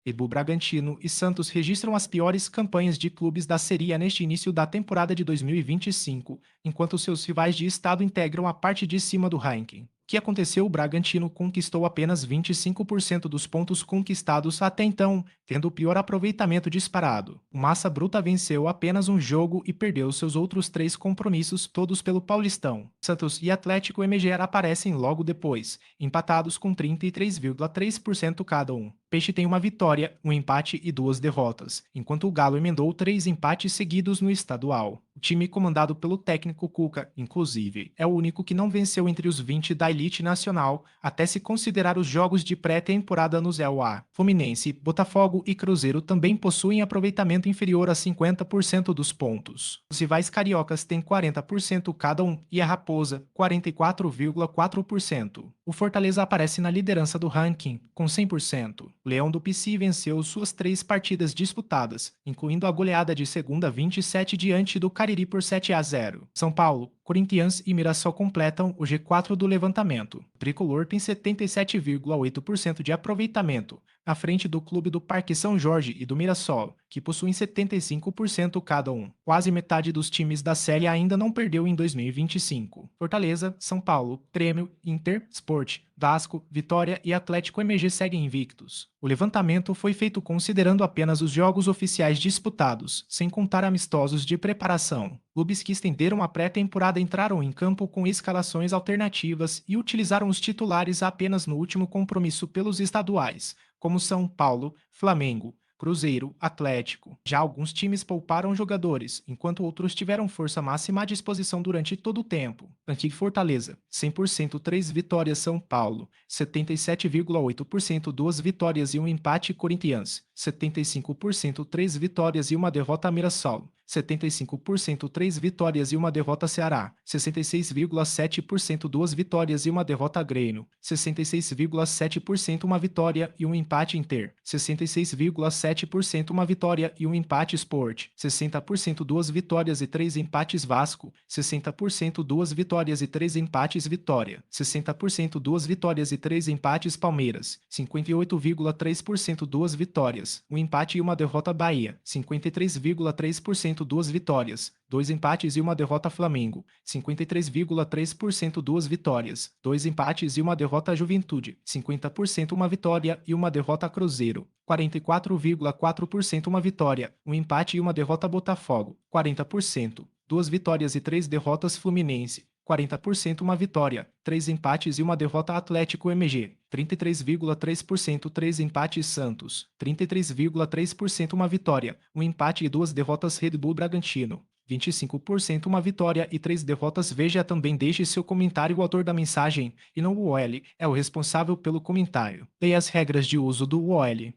Red Bull Bragantino e Santos registram as piores campanhas de clubes da Série A neste início da temporada de 2025, enquanto seus rivais de estado integram a parte de cima do ranking. O que aconteceu? O Bragantino conquistou apenas 25% dos pontos conquistados até então, tendo o pior aproveitamento disparado. O Massa Bruta venceu apenas um jogo e perdeu seus outros 3 compromissos, todos pelo Paulistão. Santos e Atlético MGR aparecem logo depois, empatados com 33,3% cada um. Peixe tem uma vitória, um empate e 2 derrotas, enquanto o Galo emendou 3 empates seguidos no estadual. O time comandado pelo técnico Cuca, inclusive, é o único que não venceu entre os 20 da elite nacional, até se considerar os jogos de pré-temporada no Zéu A. Fluminense, Botafogo e Cruzeiro também possuem aproveitamento inferior a 50% dos pontos. Os rivais cariocas têm 40% cada um e a Raposa, 44,4%. O Fortaleza aparece na liderança do ranking, com 100%. O Leão do Pici venceu suas 3 partidas disputadas, incluindo a goleada de segunda 27 diante do Cariri por 7-0. São Paulo, Corinthians e Mirassol completam o G4 do levantamento. O tricolor tem 77,8% de aproveitamento, à frente do Clube do Parque São Jorge e do Mirassol, que possuem 75% cada um. Quase metade dos times da série ainda não perdeu em 2025. Fortaleza, São Paulo, Grêmio, Inter, Sport, Vasco, Vitória e Atlético MG seguem invictos. O levantamento foi feito considerando apenas os jogos oficiais disputados, sem contar amistosos de preparação. Clubes que estenderam a pré-temporada entraram em campo com escalações alternativas e utilizaram os titulares apenas no último compromisso pelos estaduais, como São Paulo, Flamengo, Cruzeiro, Atlético. Já alguns times pouparam jogadores, enquanto outros tiveram força máxima à disposição durante todo o tempo. Antigo Fortaleza, 100% 3 vitórias São Paulo, 77,8% 2 vitórias e um empate Corinthians, 75% 3 vitórias e uma derrota Mirassol, 75% 3 vitórias e uma derrota Ceará, 66,7% 2 vitórias e uma derrota Grêmio, 66,7% uma vitória e um empate Inter, 66,7% uma vitória e um empate Sport, 60% 2 vitórias e 3 empates Vasco, 60% 2 vitórias e 3 empates Vitória, 60% 2 vitórias e 3 empates Palmeiras, 58,3% 2 vitórias, um empate e uma derrota Bahia, 53,3% 2 vitórias, 2 empates e uma derrota Flamengo, 53,3% 2 vitórias, 2 empates e uma derrota Juventude, 50% uma vitória e uma derrota Cruzeiro, 44,4% uma vitória, um empate e uma derrota Botafogo, 40%, 2 vitórias e 3 derrotas Fluminense, 40% uma vitória, 3 empates e uma derrota Atlético MG, 33,3% 3 empates Santos, 33,3% uma vitória, um empate e 2 derrotas Red Bull Bragantino, 25% uma vitória e 3 derrotas. Veja também, deixe seu comentário. O autor da mensagem, e não o UOL, é o responsável pelo comentário. Leia as regras de uso do UOL.